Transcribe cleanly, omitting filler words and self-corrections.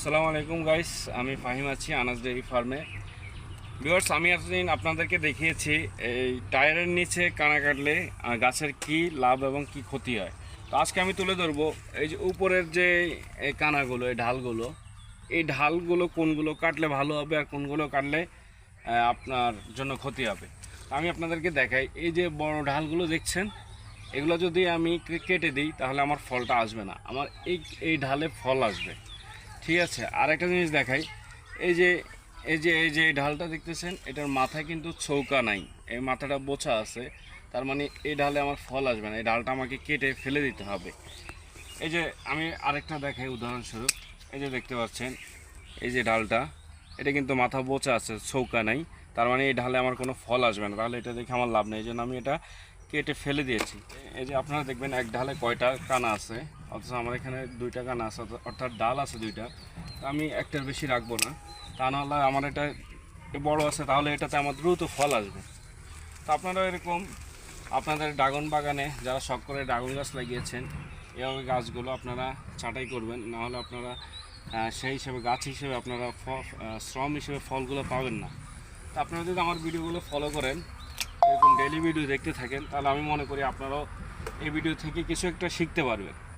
আসসালামু আলাইকুম গাইস, আমি ফাহিম আছি আনাস ডেইরি ফার্মে। ভিউয়ার্স, আমি এতদিন আপনাদেরকে দেখিয়েছি এই টায়ারের নিচে কানা কাটলে গাছের কি লাভ এবং কি ক্ষতি হয়। তো আজকে আমি তুলে ধরবো এই যে উপরের যে এই কানাগুলো, এই ঢালগুলো কোনগুলো কাটলে ভালো হবে আর কোনগুলো কাটলে আপনার জন্য ক্ষতি হবে। আমি আপনাদেরকে দেখাই, এই যে বড় ঢালগুলো দেখছেন, এগুলো যদি আমি কেটে দিই তাহলে আমার ফলটা আসবে না, আমার এই ঢালে ফল আসবে। ঠিক আছে, আর একটা জিনিস দেখাই, এই যে এই ঢালটা দেখতেছেন, এটার মাথায় কিন্তু চৌকা নাই, এই মাথাটা বোচা আছে। তার মানে এই ঢালে আমার ফল আসবে না, এই ডালটা আমাকে কেটে ফেলে দিতে হবে। এই যে আমি আরেকটা দেখাই উদাহরণস্বরূপ, এই যে দেখতে পাচ্ছেন এই যে ডালটা, এটা কিন্তু মাথা বোচা আছে, চৌকা নাই। তার মানে এই ঢালে আমার কোনো ফল আসবে না, তাহলে এটা দেখে আমার লাভ নেই, এই জন্য আমি এটা কেটে ফেলে দিয়েছি। এই যে আপনারা দেখবেন এক ঢালে কয়টা কানা আছে, অথচ আমার এখানে দুইটা কানা আছে, অর্থাৎ ডাল আছে দুইটা। তো আমি একটার বেশি রাখবো না, তা নাহলে আমার এটা বড় আছে, তাহলে এটাতে আমার দ্রুত ফল আসবে। তো আপনারা এরকম আপনাদের ড্রাগন বাগানে যারা শখ করে ড্রাগন গাছ লাগিয়েছেন, এভাবে গাছগুলো আপনারা ছাঁটাই করবেন, নাহলে আপনারা সেই হিসেবে গাছ হিসেবে আপনারা শ্রম হিসেবে ফলগুলো পাবেন না। তো আপনারা যদি আমার ভিডিওগুলো ফলো করেন, এরকম ডেইলি ভিডিও দেখতে থাকেন, তাহলে আমি মনে করি আপনারাও এই ভিডিও থেকে কিছু একটা শিখতে পারবেন।